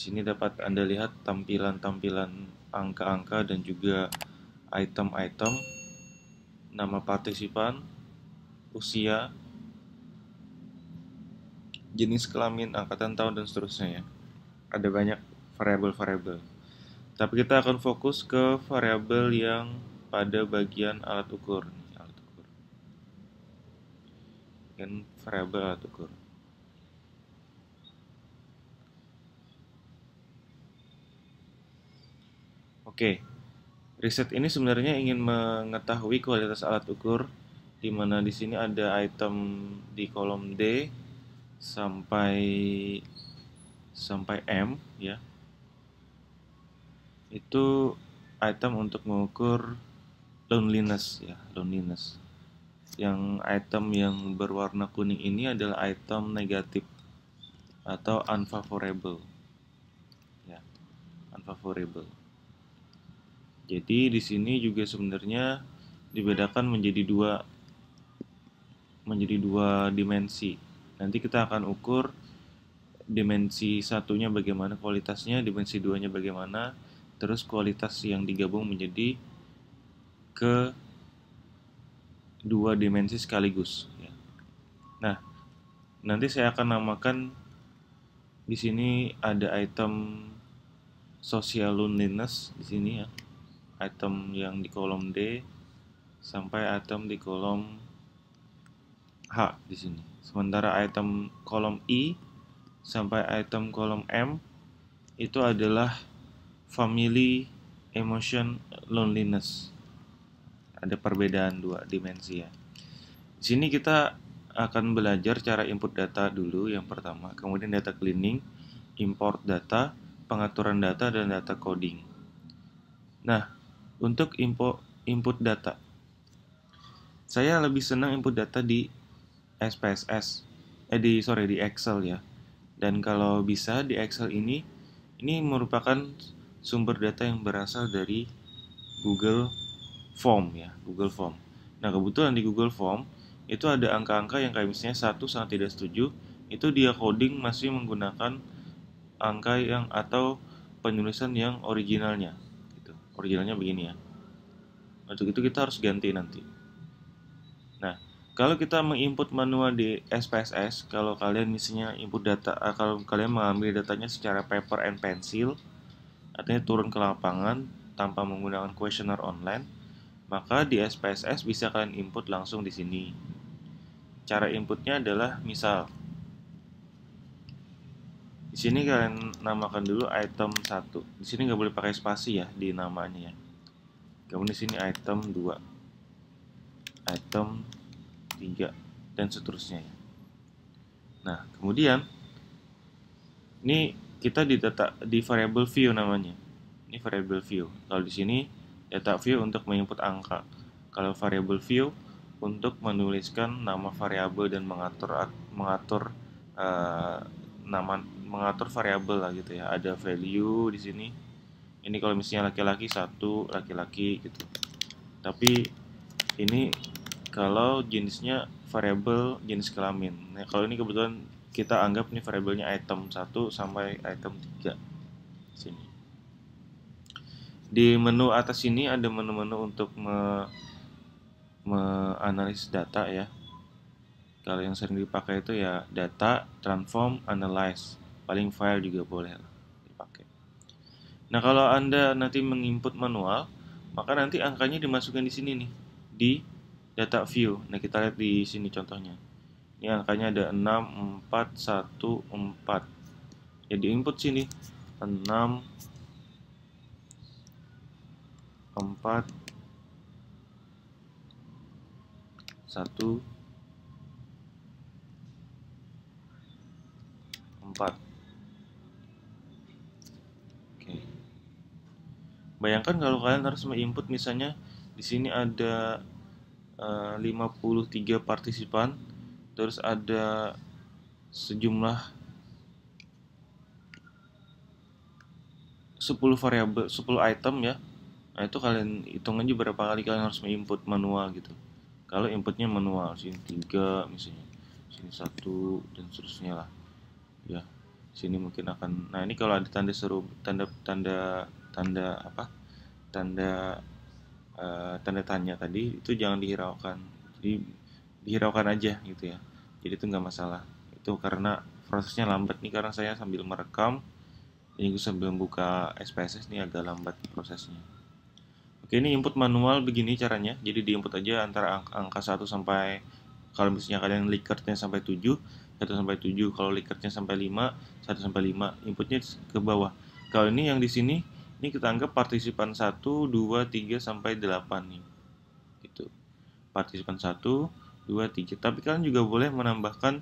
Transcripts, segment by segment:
sini dapat Anda lihat tampilan-tampilan angka-angka dan juga item-item, nama partisipan, usia, jenis kelamin, angkatan tahun, dan seterusnya ya. Ada banyak variabel-variabel. Tapi kita akan fokus ke variabel yang pada bagian alat ukur. Kan variabel alat ukur. Oke, riset ini sebenarnya ingin mengetahui kualitas alat ukur, di mana di sini ada item di kolom D sampai M ya. Itu item untuk mengukur loneliness ya, loneliness. Yang item yang berwarna kuning ini adalah item negatif atau unfavorable ya, unfavorable. Jadi di sini juga sebenarnya dibedakan menjadi dua dimensi. Nanti kita akan ukur dimensi satunya bagaimana kualitasnya, dimensi duanya bagaimana, terus kualitas yang digabung menjadi ke dua dimensi sekaligus. Ya. Nah, nanti saya akan namakan di sini ada item social loneliness di sini ya, item yang di kolom D sampai item di kolom H di sini. Sementara item kolom I sampai item kolom M itu adalah family emotion loneliness. Ada perbedaan dua dimensi ya. Di sini kita akan belajar cara input data dulu yang pertama, kemudian data cleaning, import data, pengaturan data, dan data coding. Nah, untuk input data, saya lebih senang input data di SPSS, di Excel ya. Dan kalau bisa di Excel ini merupakan sumber data yang berasal dari Google Form ya, Google Form. Nah, kebetulan di Google Form itu ada angka-angka yang kayak misalnya 1 sangat tidak setuju, itu dia coding masih menggunakan angka yang atau penulisan yang originalnya gitu. Originalnya begini ya. Untuk itu kita harus ganti nanti. Nah, kalau kita menginput manual di SPSS, kalau kalian misalnya input data, kalau kalian mengambil datanya secara paper and pencil, artinya turun ke lapangan tanpa menggunakan kuesioner online, maka di SPSS bisa kalian input langsung di sini. Cara inputnya adalah misal di sini kalian namakan dulu item 1. Di sini nggak boleh pakai spasi ya di namanya ya. Kemudian di sini item 2, item 3, dan seterusnya ya. Nah, kemudian ini kita di variable view namanya. Ini variable view. Kalau di sini data view untuk menginput angka. Kalau variable view untuk menuliskan nama variabel dan mengatur mengatur variabel lah gitu ya. Ada value di sini. Ini kalau misalnya laki-laki 1, laki-laki gitu. Tapi ini kalau jenisnya variabel jenis kelamin. Nah, kalau ini kebetulan kita anggap ini variabelnya item 1 sampai item 3 sini. Di menu atas ini ada menu-menu untuk menganalisis data ya. Kalau yang sering dipakai itu ya data, transform, analyze. Paling file juga boleh dipakai. Nah, kalau Anda nanti menginput manual, maka nanti angkanya dimasukkan di sini nih, di data view. Nah, kita lihat di sini contohnya. Ini angkanya ada 6, 4, 1, 4. Ya, di input sini 6, 4, 1, 4. Oke. Bayangkan kalau kalian harus menginput misalnya di sini ada 53 partisipan, terus ada sejumlah 10 variabel, 10 item ya. Nah, itu kalian hitung aja berapa kali kalian harus menginput manual gitu. Kalau inputnya manual, sini 3 misalnya, sini 1 dan seterusnya lah. Ya. Sini mungkin akan, nah ini kalau ada tanda seru, tanda apa, tanda tanda tanya tadi itu jangan dihiraukan, jadi dihiraukan aja gitu ya, jadi itu nggak masalah. Itu karena prosesnya lambat nih, karena saya sambil merekam ini, sambil membuka SPSS nih agak lambat prosesnya. Oke, ini input manual begini caranya, jadi diinput aja antara angka 1 sampai, kalau misalnya kalian Likert-nya sampai 7, 1 sampai 7, kalau Likert-nya sampai 5, 1 sampai 5, inputnya ke bawah. Kalau ini yang di sini, ini kita anggap partisipan 1, 2, 3, sampai 8 nih. Gitu. Partisipan 1, 2, 3. Tapi kalian juga boleh menambahkan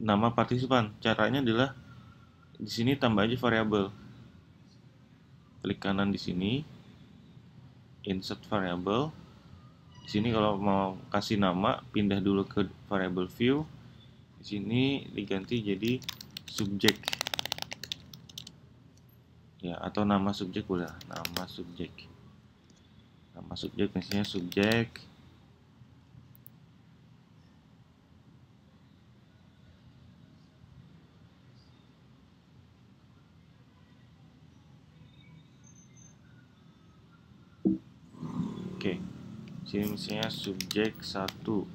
nama partisipan. Caranya adalah di sini tambah aja variabel. Klik kanan di sini, insert variable. Di sini kalau mau kasih nama, pindah dulu ke variable view. Di sini diganti jadi subjek. Ya, atau nama subjek boleh, nama subjek. Nama subjek misalnya subjek Oke. Sini misalnya subjek 1.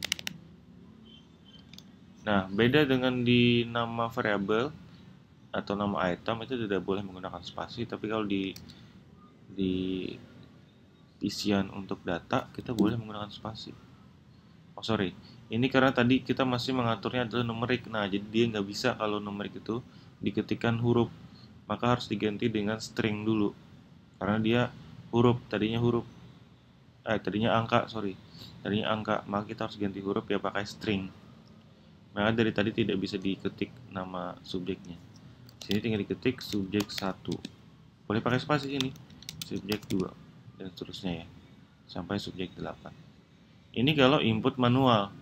Nah, beda dengan di nama variabel atau nama item itu tidak boleh menggunakan spasi, tapi kalau di isian untuk data kita boleh menggunakan spasi. Oh sorry, ini karena tadi kita masih mengaturnya adalah numerik. Nah, jadi dia nggak bisa kalau numerik itu diketikkan huruf, maka harus diganti dengan string dulu, karena dia huruf, tadinya angka, maka kita harus ganti huruf ya pakai string. Maka dari tadi tidak bisa diketik nama subjeknya. Sini tinggal diketik subjek 1. Boleh pakai spasi sini. Subjek 2 dan seterusnya ya. Sampai subjek 8. Ini kalau input manual.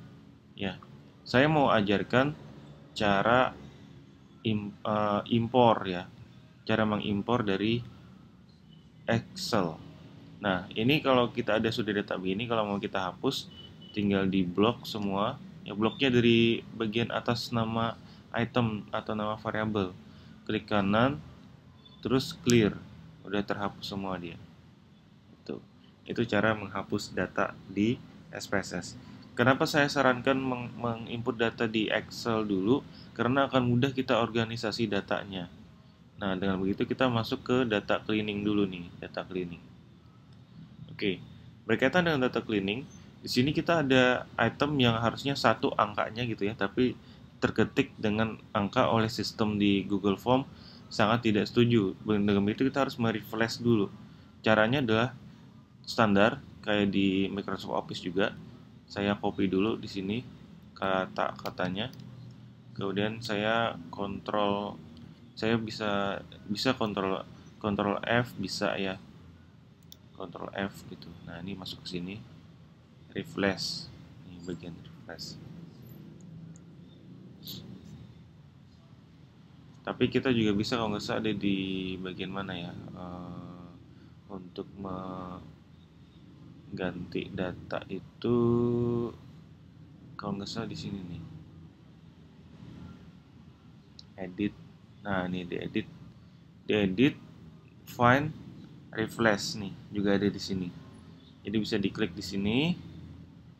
Ya. Saya mau ajarkan cara impor ya. Cara mengimpor dari Excel. Nah, ini kalau kita sudah data begini, kalau mau kita hapus, tinggal di blok semua. Ya, bloknya dari bagian atas nama item atau nama variabel. Klik kanan, terus clear. Udah terhapus semua dia. Itu cara menghapus data di SPSS. Kenapa saya sarankan menginput data di Excel dulu? Karena akan mudah kita organisasi datanya. Nah, dengan begitu kita masuk ke data cleaning dulu nih, data cleaning. Oke, berkaitan dengan data cleaning, di sini kita ada item yang harusnya satu angkanya gitu ya, tapi terketik dengan angka oleh sistem di Google Form sangat tidak setuju. Dengan begitu kita harus merefresh dulu. Caranya adalah standar kayak di Microsoft Office juga. Saya copy dulu di sini kata-katanya. Kemudian saya bisa kontrol F bisa ya. Kontrol F gitu. Nah, ini masuk ke sini. Refresh. Ini bagian refresh. Tapi kita juga bisa kalau nggak salah ada di bagian mana ya, untuk mengganti data itu, kalau nggak salah di sini nih, edit. Nah, ini diedit, find, refresh nih juga ada di sini. Jadi bisa diklik di sini,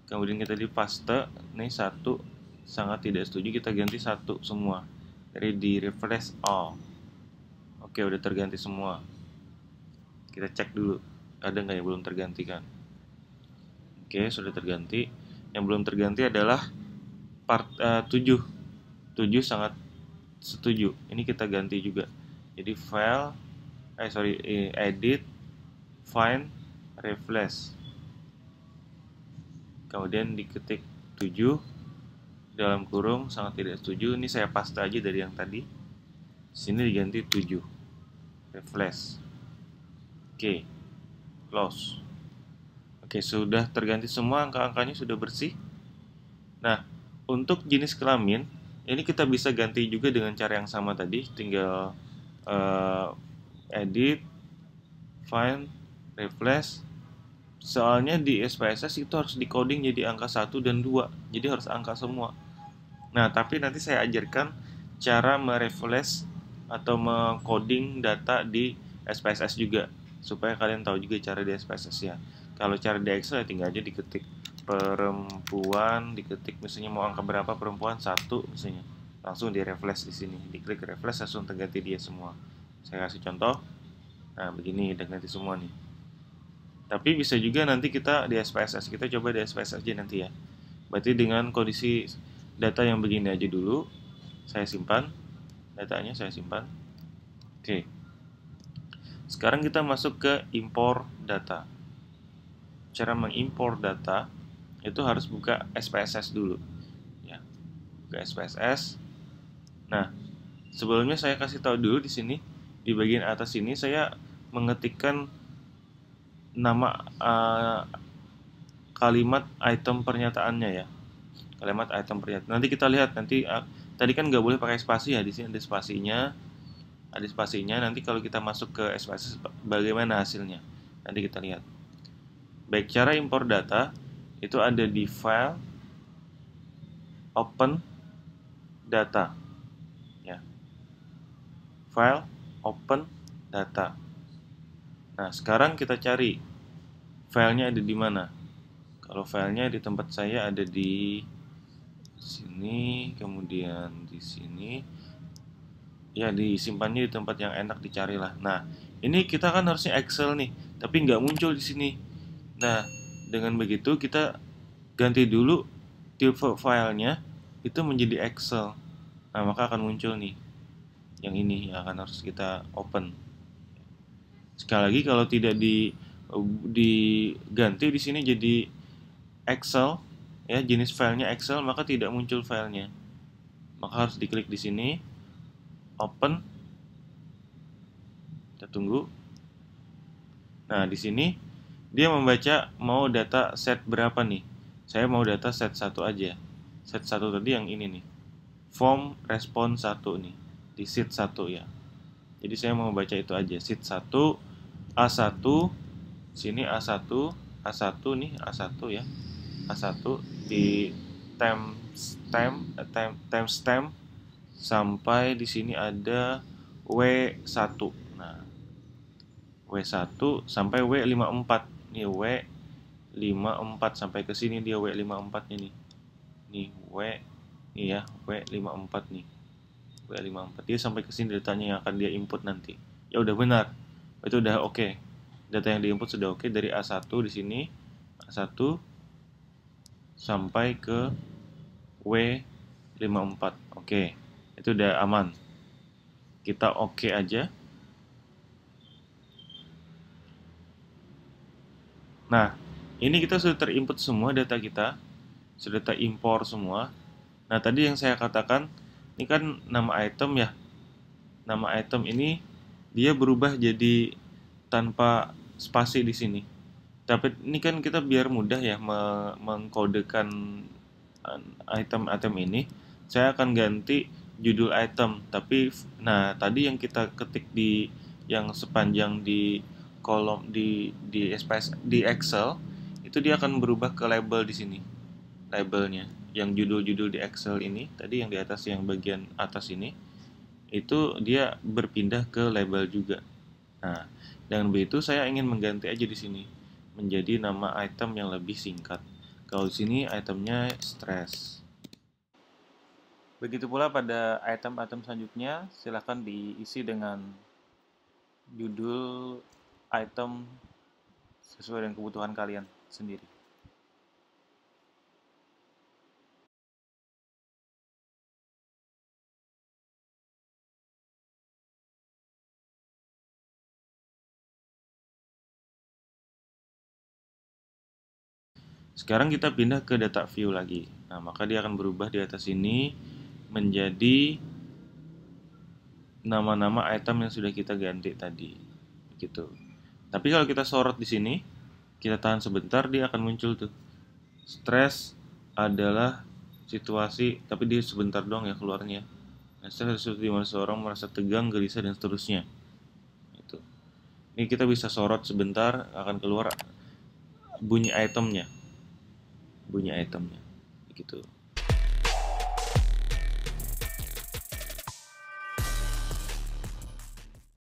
kemudian kita di paste. Nih 1 sangat tidak setuju, kita ganti 1 semua. Jadi di refresh all. Oke, udah terganti semua. Kita cek dulu ada nggak yang belum tergantikan. Oke, sudah terganti. Yang belum terganti adalah part 7 sangat setuju. Ini kita ganti juga. Jadi file edit, find, refresh. Kemudian diketik 7 dalam kurung sangat tidak setuju. Ini saya paste aja dari yang tadi. Sini diganti 7. Refresh. Oke. Close. Oke, sudah terganti semua, angka-angkanya sudah bersih. Nah, untuk jenis kelamin, ini kita bisa ganti juga dengan cara yang sama tadi. Tinggal edit, find, refresh. Soalnya di SPSS itu harus decoding jadi angka 1 dan 2. Jadi harus angka semua. Nah, tapi nanti saya ajarkan cara merefresh atau mengcoding data di SPSS juga, supaya kalian tahu juga cara di SPSS ya. Kalau cara di Excel ya tinggal aja diketik perempuan, diketik misalnya mau angka berapa, perempuan 1 misalnya, langsung di refresh di sini, diklik refresh langsung terganti dia semua. Saya kasih contoh. Nah, begini udah ganti semua nih. Tapi bisa juga nanti kita di SPSS, kita coba di SPSS aja nanti ya. Berarti dengan kondisi data yang begini aja dulu, saya simpan datanya, saya simpan. Oke. Sekarang kita masuk ke impor data. Cara mengimpor data itu harus buka SPSS dulu. Ya, buka SPSS. Nah, sebelumnya saya kasih tahu dulu di sini, di bagian atas ini saya mengetikkan nama kalimat item pernyataannya ya. Kalimat item pernyataan. Nanti kita lihat nanti tadi kan nggak boleh pakai spasi ya, di sini ada spasinya. Ada spasinya. Nanti kalau kita masuk ke SPSS bagaimana hasilnya? Nanti kita lihat. Baik, cara impor data itu ada di file, open data. Ya. File, open data. Nah, sekarang kita cari filenya ada di mana. Kalau filenya di tempat saya ada di sini, kemudian di sini. Ya, disimpannya di tempat yang enak dicari lah. Nah, ini kita kan harusnya Excel nih, tapi nggak muncul di sini. Nah, dengan begitu kita ganti dulu tipe filenya itu menjadi Excel. Nah, maka akan muncul nih yang ini yang akan harus kita open. Sekali lagi, kalau tidak diganti di sini jadi Excel ya, jenis filenya Excel, maka tidak muncul filenya. Maka harus diklik di sini, open. Kita tunggu. Nah, di sini dia membaca mau data set berapa nih. Saya mau data set 1 aja. Set 1 tadi yang ini nih. Form response 1 nih. Di sheet 1 ya. Jadi saya mau baca itu aja. Sheet 1, A1, sini A1, A1 nih, A1 ya. A1 di timestamp sampai di sini ada W1. Nah, W1 sampai W54. Nih W54 sampai ke sini dia W54 nih. Nih nih ya, W54 nih. W54 dia sampai ke sini datanya yang akan dia input nanti. Ya udah benar. Itu udah oke. Data yang diinput sudah oke dari A1 di sini. A1 sampai ke W54. Oke. Itu udah aman. Kita oke aja. Nah, ini kita sudah terinput semua data kita, sudah terimpor semua. Nah, tadi yang saya katakan, ini kan nama item ya. Nama item ini dia berubah jadi tanpa spasi di sini. Tapi ini kan kita biar mudah ya mengkodekan item-item ini. Saya akan ganti judul item. Tapi, nah tadi yang kita ketik di yang sepanjang di kolom di Excel itu dia akan berubah ke label di sini, labelnya yang judul-judul di Excel ini tadi yang di atas, yang bagian atas ini itu dia berpindah ke label juga. Nah, dengan begitu saya ingin mengganti aja di sini menjadi nama item yang lebih singkat. Kalau di sini itemnya stress. Begitu pula pada item-item selanjutnya, silahkan diisi dengan judul item sesuai dengan kebutuhan kalian sendiri. Sekarang kita pindah ke data view lagi. Nah, maka dia akan berubah di atas ini menjadi nama-nama item yang sudah kita ganti tadi. Gitu. Tapi kalau kita sorot di sini, kita tahan sebentar, dia akan muncul tuh. Stres adalah situasi, tapi dia sebentar doang ya keluarnya. Nah, stres sesuatu di mana seseorang merasa tegang, gelisah, dan seterusnya. Itu. Ini kita bisa sorot sebentar, akan keluar bunyi itemnya. Begitu.